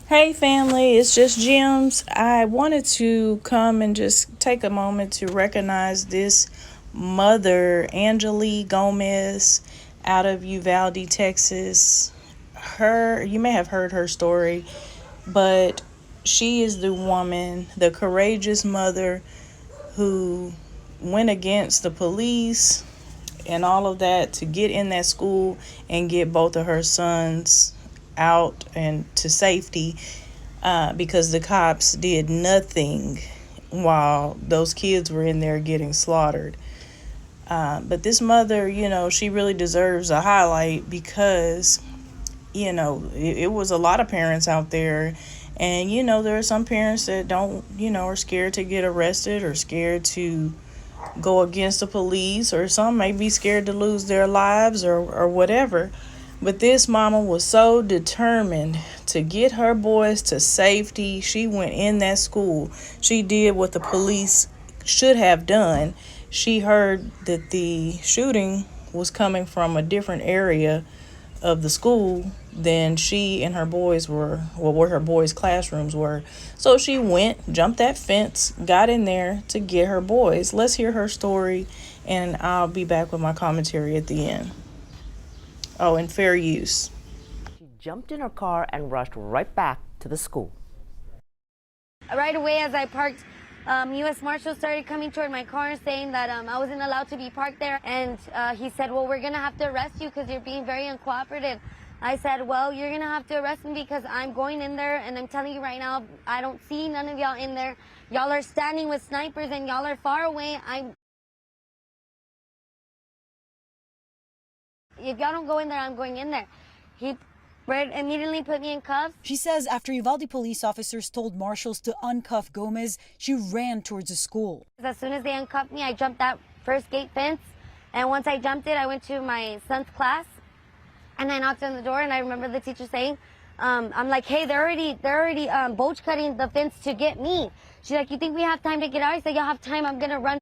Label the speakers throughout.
Speaker 1: Hey family, it's just Gems. I wanted to come and just take a moment to recognize this mother, Angeli Gomez, out of Uvalde, Texas. You may have heard her story, but she is the woman, the courageous mother who went against the police and all of that to get in that school and get both of her sons out and to safety, because the cops did nothing while those kids were in there getting slaughtered. But this mother, she really deserves a highlight because, it was a lot of parents out there. And, there are some parents that don't, are scared to get arrested or scared to go against the police, or some may be scared to lose their lives or whatever. But this mama was so determined to get her boys to safety. She went in that school. She did what the police should have done. She heard that the shooting was coming from a different area of the school than she and her boys were, well, where her boys' classrooms were. So she went, jumped that fence, got in there to get her boys. Let's hear her story, and I'll be back with my commentary at the end. Oh, and fair use.
Speaker 2: She jumped in her car and rushed right back to the school.
Speaker 3: Right away, as I parked, U.S. Marshal started coming toward my car saying that I wasn't allowed to be parked there. And he said, well, we're going to have to arrest you because you're being very uncooperative. I said, well, you're going to have to arrest me because I'm going in there, and I'm telling you right now, I don't see none of y'all in there. Y'all are standing with snipers, and y'all are far away. If y'all don't go in there, I'm going in there. He immediately put me in cuffs.
Speaker 4: She says after Uvalde police officers told marshals to uncuff Gomez, she ran towards the school.
Speaker 3: As soon as they uncuffed me, I jumped that first gate fence. And once I jumped it, I went to my son's class. And I knocked on the door, and I remember the teacher saying, I'm like, hey, they're already bulge cutting the fence to get me. She's like, you think we have time to get out? I said, y'all have time. I'm going to run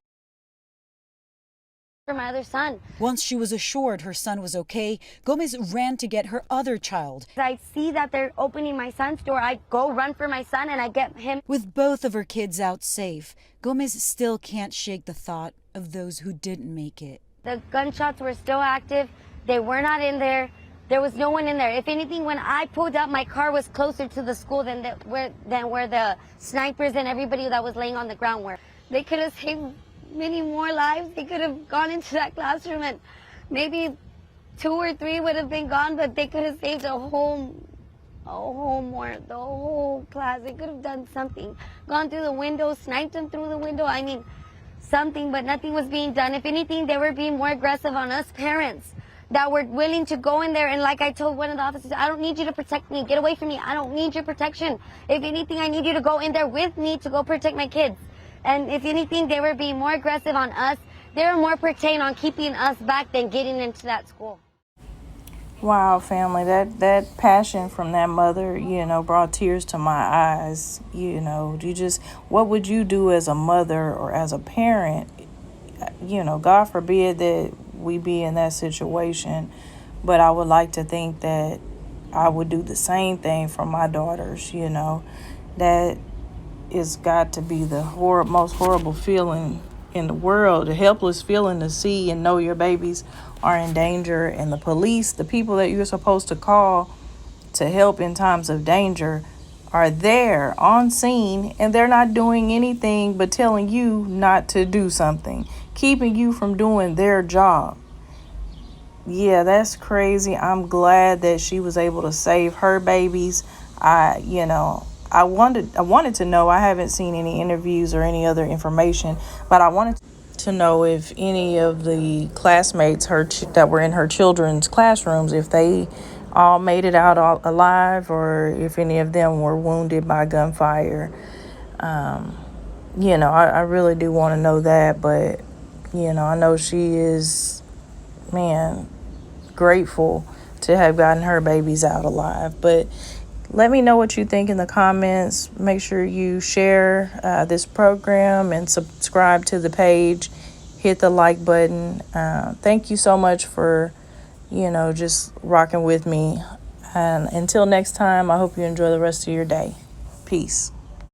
Speaker 3: for my other son.
Speaker 4: Once she was assured her son was okay, Gomez ran to get her other child.
Speaker 3: I see that they're opening my son's door. I go run for my son, and I get him.
Speaker 4: With both of her kids out safe, Gomez still can't shake the thought of those who didn't make it.
Speaker 3: The gunshots were still active. They were not in there. There was no one in there. If anything, when I pulled up, my car was closer to the school than where the snipers and everybody that was laying on the ground were. They could have saved many more lives. They could have gone into that classroom, and maybe 2 or 3 would have been gone, but they could have saved the whole class. They could have done something. Gone through the window, sniped them through the window. I mean, something, but nothing was being done. If anything, they were being more aggressive on us parents that were willing to go in there. And like I told one of the officers, I don't need you to protect me. Get away from me. I don't need your protection. If anything, I need you to go in there with me to go protect my kids. And if anything, they were being more aggressive on us. They were more pertaining on keeping us back than getting into that school.
Speaker 1: Wow, family, that passion from that mother, brought tears to my eyes. What would you do as a mother or as a parent? God forbid that we be in that situation, but I would like to think that I would do the same thing for my daughters. That is got to be the most horrible feeling in the world, a helpless feeling to see and know your babies are in danger, and the police, the people that you're supposed to call to help in times of danger, are there on scene, and they're not doing anything but telling you not to do something, keeping you from doing their job. Yeah, that's crazy. I'm glad that she was able to save her babies. I wanted to know, I haven't seen any interviews or any other information, but I wanted to know if any of the classmates that were in her children's classrooms, if they all made it out alive, or if any of them were wounded by gunfire. I really do want to know that, but, I know she is, grateful to have gotten her babies out alive. But let me know what you think in the comments. Make sure you share this program and subscribe to the page. Hit the like button. Thank you so much for, just rocking with me. And until next time, I hope you enjoy the rest of your day. Peace.